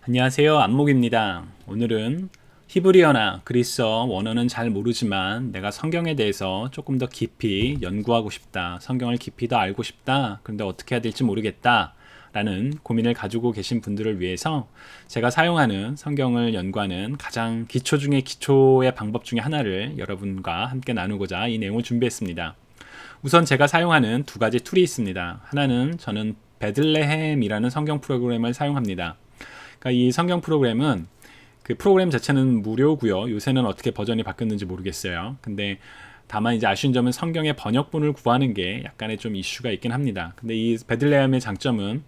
안녕하세요. 안목입니다. 오늘은 히브리어나 그리스어 원어는 잘 모르지만 내가 성경에 대해서 조금 더 깊이 연구하고 싶다. 성경을 깊이 더 알고 싶다. 그런데 어떻게 해야 될지 모르겠다. 라는 고민을 가지고 계신 분들을 위해서 제가 사용하는 성경을 연구하는 가장 기초 중에 기초의 방법 중에 하나를 여러분과 함께 나누고자 이 내용을 준비했습니다. 우선 제가 사용하는 두 가지 툴이 있습니다. 하나는 저는 베들레헴이라는 성경 프로그램을 사용합니다. 그러니까 이 성경 프로그램은 그 프로그램 자체는 무료고요. 요새는 어떻게 버전이 바뀌었는지 모르겠어요. 근데 다만 이제 아쉬운 점은 성경의 번역본을 구하는 게 약간의 좀 이슈가 있긴 합니다. 근데 이 베들레헴의 장점은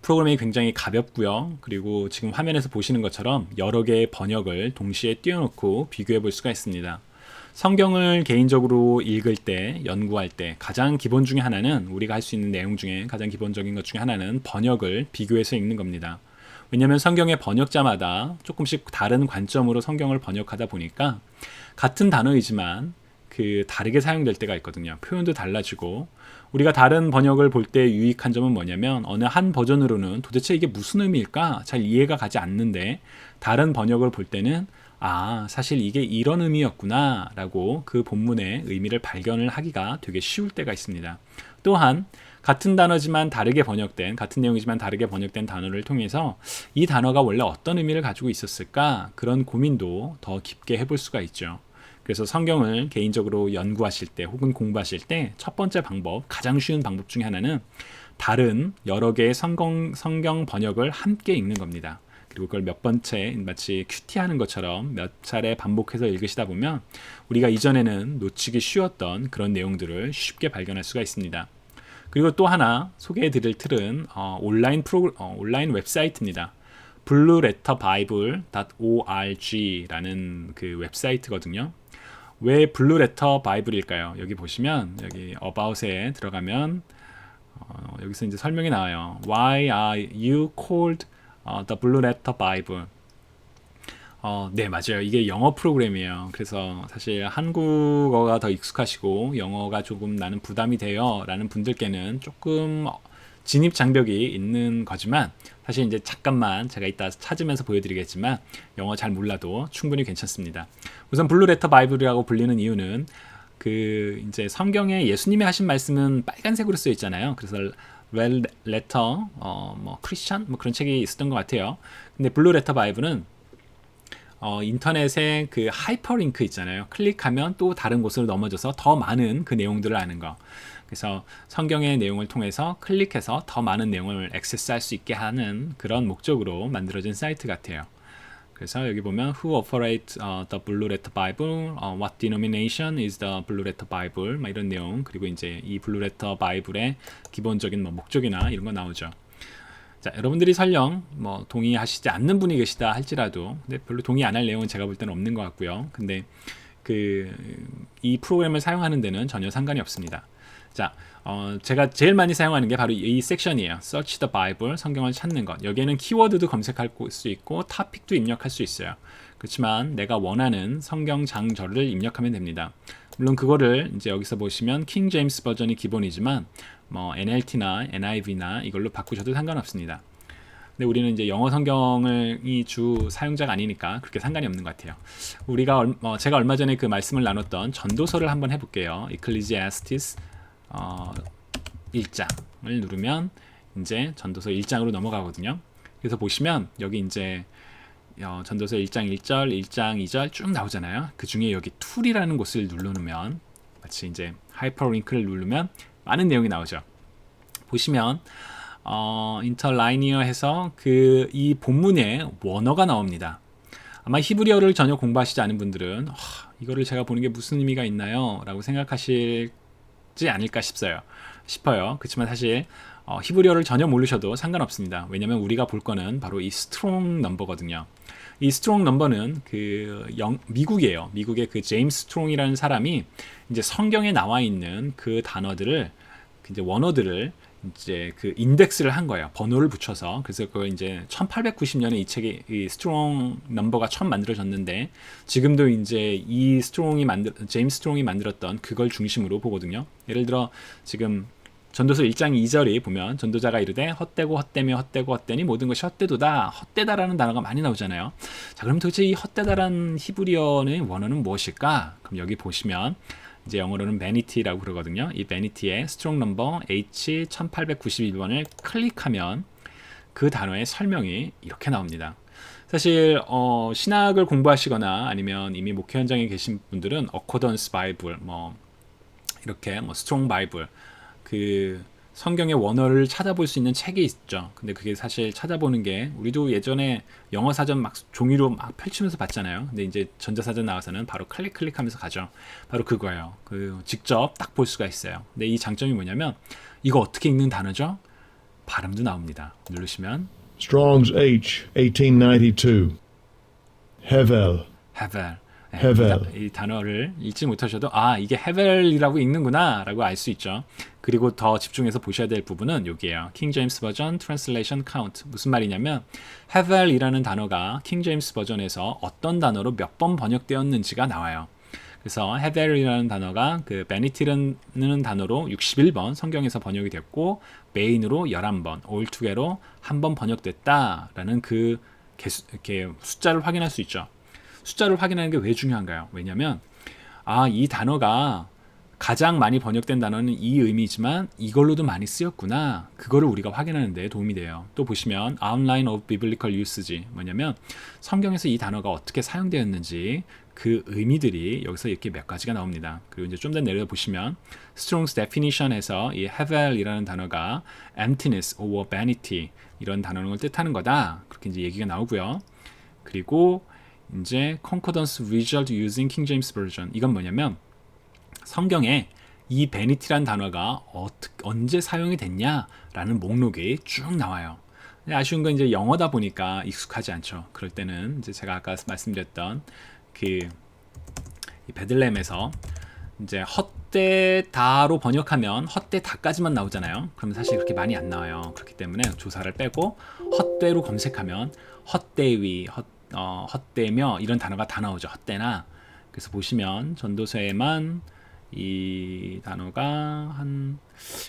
프로그램이 굉장히 가볍고요. 그리고 지금 화면에서 보시는 것처럼 여러 개의 번역을 동시에 띄워놓고 비교해 볼 수가 있습니다. 성경을 개인적으로 읽을 때, 연구할 때 가장 기본 중에 하나는 우리가 할 수 있는 내용 중에 가장 기본적인 것 중에 하나는 번역을 비교해서 읽는 겁니다. 왜냐하면 성경의 번역자마다 조금씩 다른 관점으로 성경을 번역하다 보니까 같은 단어이지만 그 다르게 사용될 때가 있거든요. 표현도 달라지고 우리가 다른 번역을 볼 때 유익한 점은 뭐냐면 어느 한 버전으로는 도대체 이게 무슨 의미일까 잘 이해가 가지 않는데 다른 번역을 볼 때는 사실 이게 이런 의미였구나 라고 그 본문의 의미를 발견을 하기가 되게 쉬울 때가 있습니다. 또한 같은 단어지만 다르게 번역된, 같은 내용이지만 다르게 번역된 단어를 통해서 이 단어가 원래 어떤 의미를 가지고 있었을까 그런 고민도 더 깊게 해볼 수가 있죠. 그래서 성경을 개인적으로 연구하실 때 혹은 공부하실 때 첫 번째 방법, 가장 쉬운 방법 중에 하나는 다른 여러 개의 성경 번역을 함께 읽는 겁니다. 그리고 그걸 몇 번째 마치 큐티하는 것처럼 몇 차례 반복해서 읽으시다 보면 우리가 이전에는 놓치기 쉬웠던 그런 내용들을 쉽게 발견할 수가 있습니다. 그리고 또 하나 소개해드릴 틀은 온라인 웹사이트입니다. blueletterbible.org라는 그 웹사이트거든요. 왜 블루레터 바이블일까요? 여기 보시면 여기 about에 들어가면 여기서 이제 설명이 나와요. Why are you called the Blue Letter Bible? 네, 맞아요. 이게 영어 프로그램이에요. 그래서 사실 한국어가 더 익숙하시고 영어가 조금 나는 부담이 돼요 라는 분들께는 조금 진입 장벽이 있는 거지만 사실 이제 잠깐만 제가 이따 찾으면서 보여드리겠지만 영어 잘 몰라도 충분히 괜찮습니다. 우선 블루레터 바이블이라고 불리는 이유는 그 이제 성경에 예수님이 하신 말씀은 빨간색으로 쓰여 있잖아요. 그래서 red letter, 뭐 크리스천 뭐 그런 책이 있었던 것 같아요. 근데 블루레터 바이블은 인터넷에 그 하이퍼링크 있잖아요. 클릭하면 또 다른 곳으로 넘어져서 더 많은 그 내용들을 아는 거. 그래서 성경의 내용을 통해서 클릭해서 더 많은 내용을 액세스할 수 있게 하는 그런 목적으로 만들어진 사이트 같아요. 그래서 여기 보면 Who operates the Blue Letter Bible? What denomination is the Blue Letter Bible? 막 이런 내용. 그리고 이제 이 Blue Letter Bible의 기본적인 뭐 목적이나 이런 거 나오죠. 자, 여러분들이 설령 뭐 동의하시지 않는 분이 계시다 할지라도 근데 별로 동의 안 할 내용은 제가 볼 때는 없는 것 같고요. 근데 이 프로그램을 사용하는 데는 전혀 상관이 없습니다. 자, 제가 제일 많이 사용하는 게 바로 이 섹션이에요. Search the Bible, 성경을 찾는 것. 여기에는 키워드도 검색할 수 있고 토픽도 입력할 수 있어요. 그렇지만 내가 원하는 성경 장절을 입력하면 됩니다. 물론 그거를 이제 여기서 보시면 킹 제임스 버전이 기본이지만 뭐 NLT나 NIV나 이걸로 바꾸셔도 상관없습니다. 근데 우리는 이제 영어 성경이 주 사용자가 아니니까 그렇게 상관이 없는 것 같아요. 제가 얼마 전에 그 말씀을 나눴던 전도서를 한번 해볼게요. Ecclesiastes 1장을 누르면 이제 전도서 1장으로 넘어가거든요. 그래서 보시면 여기 이제 전도서 1장 1절, 1장 2절 쭉 나오잖아요. 그 중에 여기 툴이라는 곳을 눌러놓으면 마치 이제 하이퍼링크를 누르면 많은 내용이 나오죠. 보시면 인터라이니어 해서 이 본문에 원어가 나옵니다. 아마 히브리어를 전혀 공부하시지 않은 분들은 이거를 제가 보는 게 무슨 의미가 있나요? 라고 생각하실지 않을까 싶어요. 그렇지만 사실 히브리어를 전혀 모르셔도 상관없습니다. 왜냐하면 우리가 볼 거는 바로 이 스트롱 넘버거든요. 이 스트롱 넘버는 미국이에요. 미국의 그 제임스 스트롱이라는 사람이 이제 성경에 나와 있는 그 단어들을 이제 원어들을 이제 그 인덱스를 한 거예요. 번호를 붙여서. 그래서 그걸 이제 1890년에 이 책이 이 스트롱 넘버가 처음 만들어졌는데 지금도 이제 제임스 스트롱이 만들었던 그걸 중심으로 보거든요. 예를 들어 지금 전도서 1장 2절이 보면 전도자가 이르되 헛되고 헛되며 헛되고 헛되니 모든 것이 헛되도다. 헛되다라는 단어가 많이 나오잖아요. 자, 그럼 도대체 이 헛되다라는 히브리어의 원어는 무엇일까? 그럼 여기 보시면 이제 영어로는 vanity라고 그러거든요. 이 vanity의 스트롱 넘버 H1891번을 클릭하면 그 단어의 설명이 이렇게 나옵니다. 사실 신학을 공부하시거나 아니면 이미 목회 현장에 계신 분들은 어코던스 바이블, 뭐 이렇게 뭐 스트롱 바이블, 그 성경의 원어를 찾아볼 수 있는 책이 있죠. 근데 그게 사실 찾아보는 게 우리도 예전에 영어 사전 막 종이로 막 펼치면서 봤잖아요. 근데 이제 전자사전 나와서는 바로 클릭하면서 가죠. 바로 그거예요. 그 직접 딱 볼 수가 있어요. 근데 이 장점이 뭐냐면 이거 어떻게 읽는 단어죠? 발음도 나옵니다. 누르시면 Strong's H 1892. Hevel. hevel. hevel. 이 단어를 읽지 못하셔도 이게 hevel이라고 읽는구나 라고 알 수 있죠. 그리고 더 집중해서 보셔야 될 부분은 여기에요. 킹 제임스 버전 트랜슬레이션 카운트. 무슨 말이냐면 hevel이라는 단어가 킹 제임스 버전에서 어떤 단어로 몇 번 번역되었는지가 나와요. 그래서 hevel이라는 단어가 그 vanity라는 단어로 61번 성경에서 번역이 됐고 main으로 11번, altogether로 한 번 번역됐다라는 그 이렇게 숫자를 확인할 수 있죠. 숫자를 확인하는 게 왜 중요한가요? 왜냐하면 이 단어가 가장 많이 번역된 단어는 이 의미지만 이걸로도 많이 쓰였구나. 그거를 우리가 확인하는 데 도움이 돼요. 또 보시면 Outline of Biblical Usage 뭐냐면 성경에서 이 단어가 어떻게 사용되었는지 그 의미들이 여기서 이렇게 몇 가지가 나옵니다. 그리고 이제 좀 더 내려 보시면 Strong's Definition에서 이 hevel이라는 단어가 emptiness or vanity 이런 단어를 뜻하는 거다. 그렇게 이제 얘기가 나오고요. 그리고 이제 Concordance Result Using King James Version 이건 뭐냐면 성경에 이 vanity란 단어가 언제 사용이 됐냐라는 목록이 쭉 나와요. 아쉬운 건 이제 영어다 보니까 익숙하지 않죠. 그럴 때는 이제 제가 아까 말씀드렸던 그 베들레헴에서 이제 헛되다로 번역하면 헛되다까지만 나오잖아요. 그러면 사실 그렇게 많이 안 나와요. 그렇기 때문에 조사를 빼고 헛되로 검색하면 헛되위, 헛되며 이런 단어가 다 나오죠. 헛되나. 그래서 보시면 전도서에만 이 단어가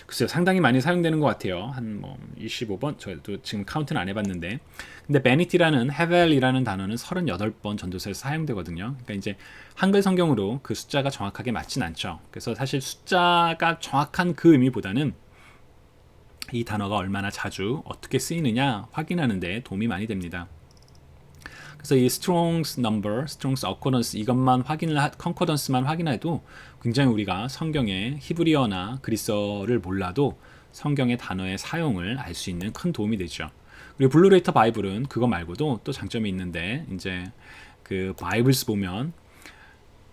글쎄요, 상당히 많이 사용되는 것 같아요. 한 25번, 저도 지금 카운트는 안 해봤는데, 근데 vanity라는 hevel이라는 단어는 38번 전도서에서 사용되거든요. 그러니까 이제 한글 성경으로 그 숫자가 정확하게 맞진 않죠. 그래서 사실 숫자가 정확한 그 의미보다는 이 단어가 얼마나 자주 어떻게 쓰이느냐 확인하는 데 도움이 많이 됩니다. 그래서 이 Strong's Number, Strong's Accordance 이것만 Concordance만 확인해도 굉장히 우리가 성경의 히브리어나 그리스어를 몰라도 성경의 단어의 사용을 알 수 있는 큰 도움이 되죠. 그리고 블루레터 바이블은 그거 말고도 또 장점이 있는데 이제 그 바이블스 보면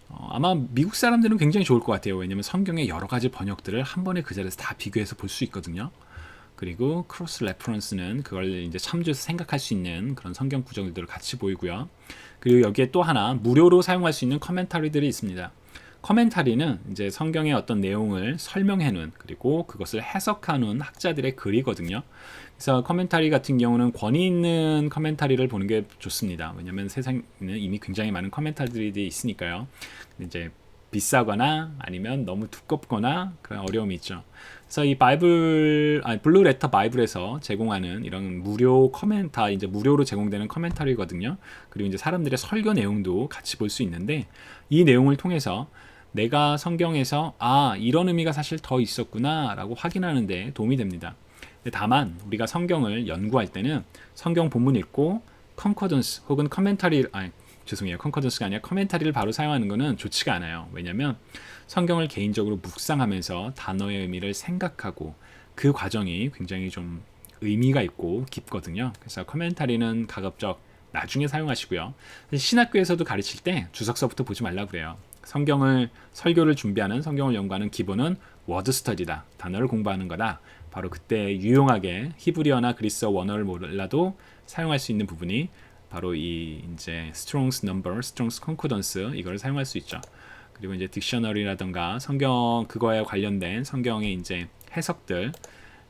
아마 미국 사람들은 굉장히 좋을 것 같아요. 왜냐하면 성경의 여러 가지 번역들을 한 번에 그 자리에서 다 비교해서 볼 수 있거든요. 그리고 크로스 레퍼런스는 그걸 이제 참조해서 생각할 수 있는 그런 성경 구절들을 같이 보이고요. 그리고 여기에 또 하나 무료로 사용할 수 있는 커멘터리들이 있습니다. 커멘터리는 이제 성경의 어떤 내용을 설명해 놓은 그리고 그것을 해석해 놓은 학자들의 글이거든요. 그래서 커멘터리 같은 경우는 권위 있는 커멘터리를 보는 게 좋습니다. 왜냐하면 세상에는 이미 굉장히 많은 커멘터리들이 있으니까요. 이제 비싸거나 아니면 너무 두껍거나 그런 어려움이 있죠. 그래서 이 블루레터 바이블에서 제공하는 이런 무료 이제 무료로 제공되는 커멘터리거든요. 그리고 이제 사람들의 설교 내용도 같이 볼 수 있는데 이 내용을 통해서 내가 성경에서 이런 의미가 사실 더 있었구나라고 확인하는 데 도움이 됩니다. 다만 우리가 성경을 연구할 때는 성경 본문 읽고 컨코던스 혹은 컨코던스가 아니라 커멘터리를 바로 사용하는 것은 좋지가 않아요. 왜냐하면 성경을 개인적으로 묵상하면서 단어의 의미를 생각하고 그 과정이 굉장히 좀 의미가 있고 깊거든요. 그래서 커멘터리는 가급적 나중에 사용하시고요. 신학교에서도 가르칠 때 주석서부터 보지 말라고 그래요. 설교를 준비하는 성경을 연구하는 기본은 워드 스터디다. 단어를 공부하는 거다. 바로 그때 유용하게 히브리어나 그리스어 원어를 몰라도 사용할 수 있는 부분이 바로 이 이제 Strong's Number, Strong's Concordance 이걸 사용할 수 있죠. 그리고 이제 딕셔너리라든가 성경 그거에 관련된 성경의 이제 해석들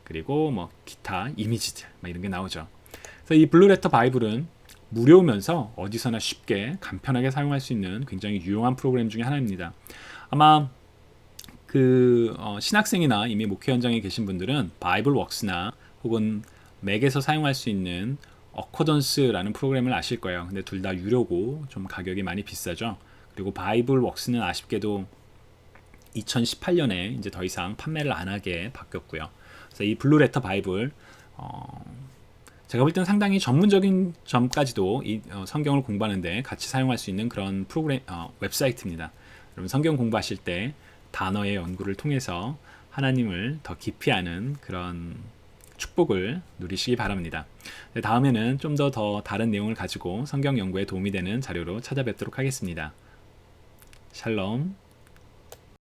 그리고 뭐 기타 이미지들 이런 게 나오죠. 그래서 이 블루레터 바이블은 무료면서 어디서나 쉽게 간편하게 사용할 수 있는 굉장히 유용한 프로그램 중에 하나입니다. 아마 신학생이나 이미 목회 현장에 계신 분들은 바이블 웍스나 혹은 맥에서 사용할 수 있는 어코던스라는 프로그램을 아실 거예요. 근데 둘 다 유료고 좀 가격이 많이 비싸죠. 그리고 바이블 웍스는 아쉽게도 2018년에 이제 더 이상 판매를 안 하게 바뀌었고요. 그래서 이 블루레터 바이블 제가 볼 때는 상당히 전문적인 점까지도 이 성경을 공부하는데 같이 사용할 수 있는 그런 프로그램 웹사이트입니다. 여러분 성경 공부하실 때 단어의 연구를 통해서 하나님을 더 깊이 아는 그런 축복을 누리시기 바랍니다. 다음에는 좀 더 다른 내용을 가지고 성경 연구에 도움이 되는 자료로 찾아뵙도록 하겠습니다. 샬롬.